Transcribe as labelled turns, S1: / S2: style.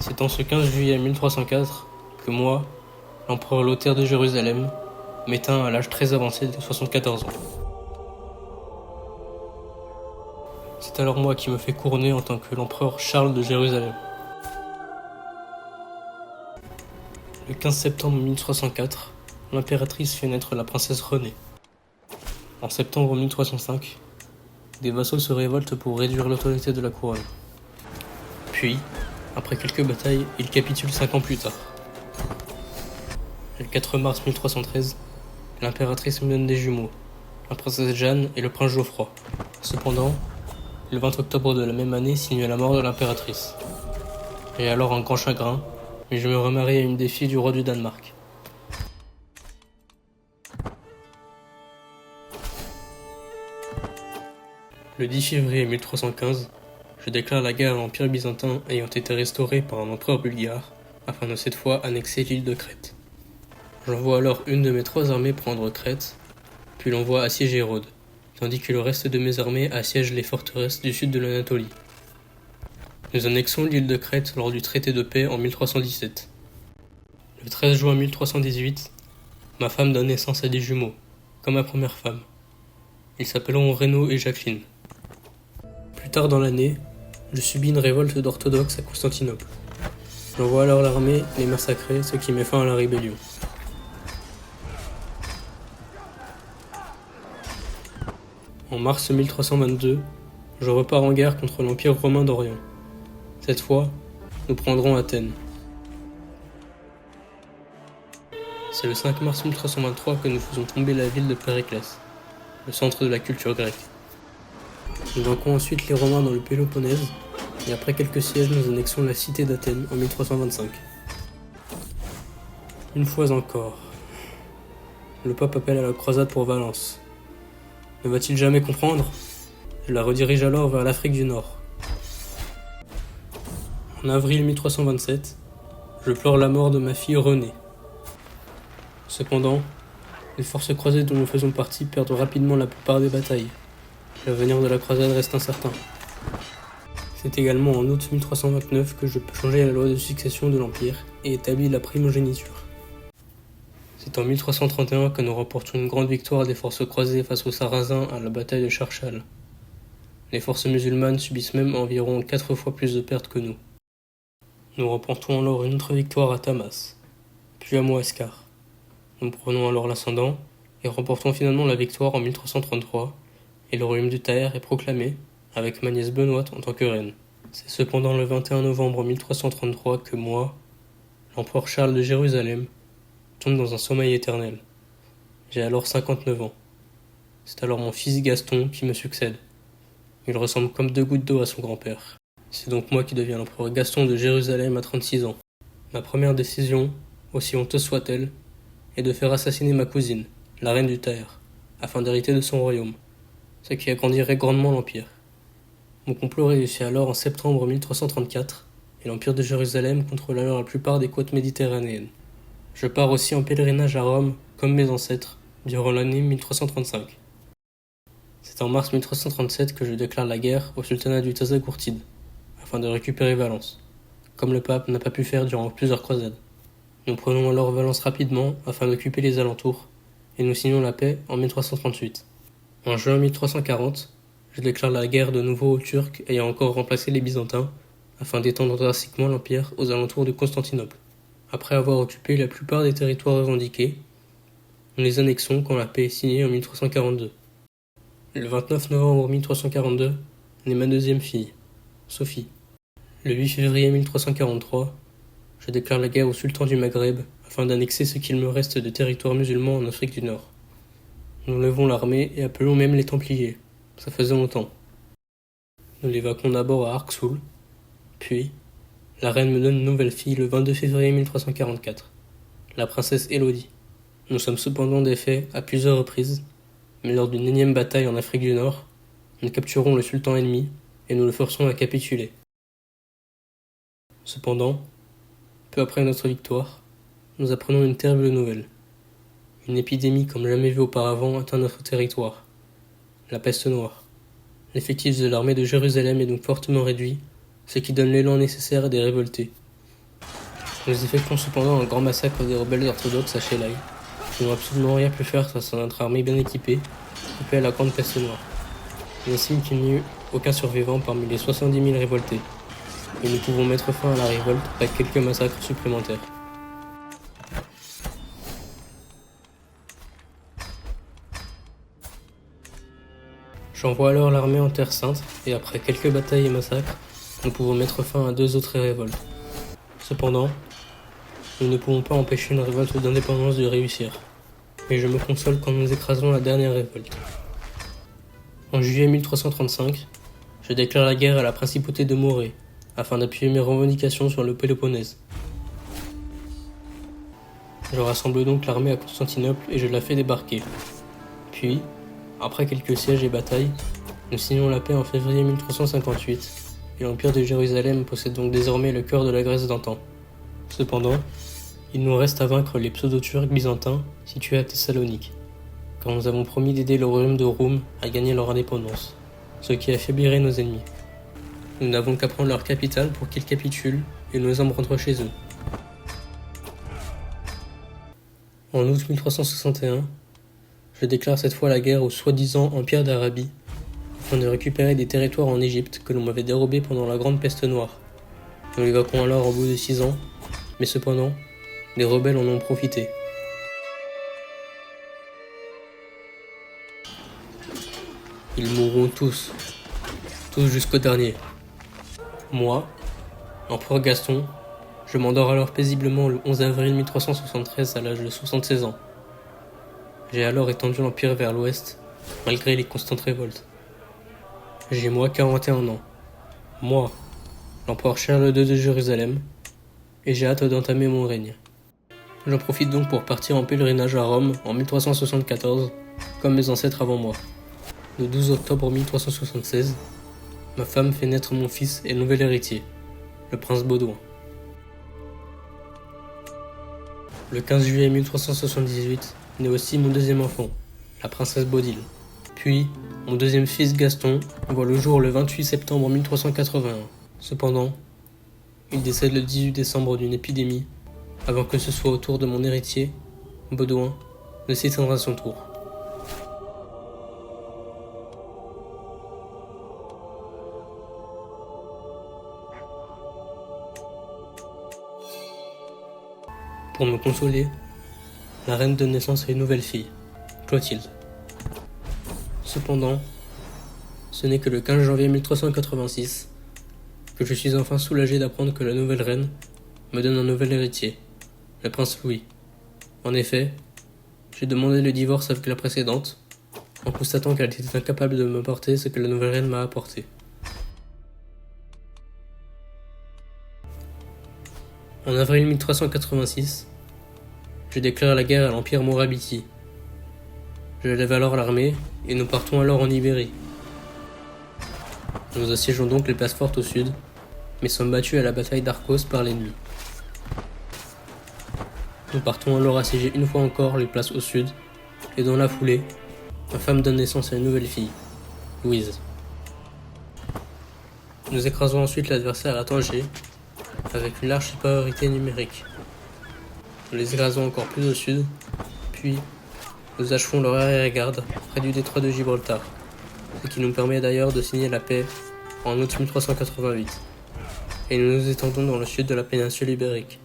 S1: C'est en ce 15 juillet 1304 que moi, l'empereur Lothaire de Jérusalem, m'éteint à l'âge très avancé de 74 ans. C'est alors moi qui me fais couronner en tant que l'empereur Charles de Jérusalem. Le 15 septembre 1304, l'impératrice fait naître la princesse Renée. En septembre 1305, des vassaux se révoltent pour réduire l'autorité de la couronne. Puis, après quelques batailles, ils capitulent 5 ans plus tard. Le 4 mars 1313, l'impératrice me donne des jumeaux, la princesse Jeanne et le prince Geoffroy. Cependant, le 20 octobre de la même année signe la mort de l'impératrice. J'ai alors un grand chagrin, mais je me remarie à une des filles du roi du Danemark. Le 10 février 1315, je déclare la guerre à l'Empire byzantin ayant été restauré par un empereur bulgare, afin de cette fois annexer l'île de Crète. J'envoie alors une de mes 3 armées prendre Crète, puis l'envoie assiéger Rhodes, tandis que le reste de mes armées assiège les forteresses du sud de l'Anatolie. Nous annexons l'île de Crète lors du traité de paix en 1317. Le 13 juin 1318, ma femme donne naissance à des jumeaux, comme ma première femme. Ils s'appelleront Renaud et Jacqueline. Plus tard dans l'année, je subis une révolte d'orthodoxes à Constantinople. J'envoie alors l'armée les massacrer, ce qui met fin à la rébellion. En mars 1322, je repars en guerre contre l'Empire romain d'Orient. Cette fois, nous prendrons Athènes. C'est le 5 mars 1323 que nous faisons tomber la ville de Périclès, le centre de la culture grecque. Nous vainquons ensuite les Romains dans le Péloponnèse, et après quelques sièges, nous annexons la cité d'Athènes en 1325. Une fois encore, le pape appelle à la croisade pour Valence. Ne va-t-il jamais comprendre? Je la redirige alors vers l'Afrique du Nord. En avril 1327, je pleure la mort de ma fille Renée. Cependant, les forces croisées dont nous faisons partie perdent rapidement la plupart des batailles. L'avenir de la croisade reste incertain. C'est également en août 1329 que je peux changer la loi de succession de l'Empire et établir la primogéniture. C'est en 1331 que nous remportons une grande victoire des forces croisées face aux Sarrasins à la bataille de Charchal. Les forces musulmanes subissent même environ 4 fois plus de pertes que nous. Nous remportons alors une autre victoire à Tamas, puis à Moascar. Nous prenons alors l'ascendant et remportons finalement la victoire en 1333, et le royaume du Taher est proclamé, avec ma nièce Benoît en tant que reine. C'est cependant le 21 novembre 1333 que moi, l'empereur Charles de Jérusalem, tombe dans un sommeil éternel. J'ai alors 59 ans. C'est alors mon fils Gaston qui me succède. Il ressemble comme 2 gouttes d'eau à son grand-père. C'est donc moi qui deviens l'empereur Gaston de Jérusalem à 36 ans. Ma première décision, aussi honteuse soit-elle, est de faire assassiner ma cousine, la reine du Taher, afin d'hériter de son royaume, ce qui agrandirait grandement l'Empire. Mon complot réussit alors en septembre 1334, et l'Empire de Jérusalem contrôle alors la plupart des côtes méditerranéennes. Je pars aussi en pèlerinage à Rome, comme mes ancêtres, durant l'année 1335. C'est en mars 1337 que je déclare la guerre au sultanat du Tazakourtide, afin de récupérer Valence, comme le pape n'a pas pu faire durant plusieurs croisades. Nous prenons alors Valence rapidement afin d'occuper les alentours, et nous signons la paix en 1338. En juin 1340, je déclare la guerre de nouveau aux Turcs ayant encore remplacé les Byzantins, afin d'étendre drastiquement l'Empire aux alentours de Constantinople. Après avoir occupé la plupart des territoires revendiqués, nous les annexons quand la paix est signée en 1342. Le 29 novembre 1342 naît ma deuxième fille, Sophie. Le 8 février 1343, je déclare la guerre au sultan du Maghreb afin d'annexer ce qu'il me reste de territoire musulman en Afrique du Nord. Nous levons l'armée et appelons même les Templiers. Ça faisait longtemps. Nous l'évacuons d'abord à Arxoul, puis la reine me donne une nouvelle fille le 22 février 1344, la princesse Élodie. Nous sommes cependant défaits à plusieurs reprises, mais lors d'une énième bataille en Afrique du Nord, nous capturons le sultan ennemi et nous le forçons à capituler. Cependant, peu après notre victoire, nous apprenons une terrible nouvelle. Une épidémie comme jamais vue auparavant atteint notre territoire. La peste noire. L'effectif de l'armée de Jérusalem est donc fortement réduit, ce qui donne l'élan nécessaire à des révoltés. Nous effectuons cependant un grand massacre des rebelles orthodoxes à Chelaï, qui n'ont absolument rien pu faire face à notre armée bien équipée, coupée à la grande peste noire. On estime qu'il n'y eut aucun survivant parmi les 70 000 révoltés, et nous pouvons mettre fin à la révolte avec quelques massacres supplémentaires. J'envoie alors l'armée en Terre Sainte, et après quelques batailles et massacres, nous pouvons mettre fin à 2 autres révoltes. Cependant, nous ne pouvons pas empêcher une révolte d'indépendance de réussir, mais je me console quand nous écrasons la dernière révolte. En juillet 1335, je déclare la guerre à la principauté de Morée, afin d'appuyer mes revendications sur le Péloponnèse. Je rassemble donc l'armée à Constantinople et je la fais débarquer. Puis, après quelques sièges et batailles, nous signons la paix en février 1358, et l'Empire de Jérusalem possède donc désormais le cœur de la Grèce d'antan. Cependant, il nous reste à vaincre les pseudo-turcs byzantins situés à Thessalonique, car nous avons promis d'aider le royaume de Roum à gagner leur indépendance, ce qui affaiblirait nos ennemis. Nous n'avons qu'à prendre leur capitale pour qu'ils capitulent et nous hommes rentrent chez eux. En août 1361, je déclare cette fois la guerre au soi-disant Empire d'Arabie, afin de récupérer des territoires en Égypte que l'on m'avait dérobés pendant la grande peste noire. Nous l'évacuons alors au bout de 6 ans, mais cependant, les rebelles en ont profité. Ils mourront tous jusqu'au dernier. Moi, l'empereur Gaston, je m'endors alors paisiblement le 11 avril 1373 à l'âge de 76 ans. J'ai alors étendu l'Empire vers l'ouest, malgré les constantes révoltes. J'ai moi 41 ans. Moi, l'empereur Charles II de Jérusalem, et j'ai hâte d'entamer mon règne. J'en profite donc pour partir en pèlerinage à Rome en 1374, comme mes ancêtres avant moi. Le 12 octobre 1376, ma femme fait naître mon fils et nouvel héritier, le prince Baudouin. Le 15 juillet 1378, naît aussi mon deuxième enfant, la princesse Baudile. Puis, mon deuxième fils Gaston voit le jour le 28 septembre 1381. Cependant, il décède le 18 décembre d'une épidémie, avant que ce soit au tour de mon héritier, Baudouin, de s'éteindre à son tour. Pour me consoler, la reine donne naissance à une nouvelle fille, Clotilde. Cependant, ce n'est que le 15 janvier 1386 que je suis enfin soulagé d'apprendre que la nouvelle reine me donne un nouvel héritier, le prince Louis. En effet, j'ai demandé le divorce avec la précédente, en constatant qu'elle était incapable de m'apporter ce que la nouvelle reine m'a apporté. En avril 1386, je déclare la guerre à l'Empire Morabiti. Je lève alors l'armée et nous partons alors en Ibérie. Nous assiégeons donc les places fortes au sud, mais sommes battus à la bataille d'Arcos par l'ennemi. Nous partons alors assiéger une fois encore les places au sud, et dans la foulée, ma femme donne naissance à une nouvelle fille, Louise. Nous écrasons ensuite l'adversaire à Tanger, avec une large supériorité numérique. Nous les écrasons encore plus au sud, puis nous achevons leur arrière-garde près du détroit de Gibraltar, ce qui nous permet d'ailleurs de signer la paix en août 1388, et nous nous étendons dans le sud de la péninsule ibérique.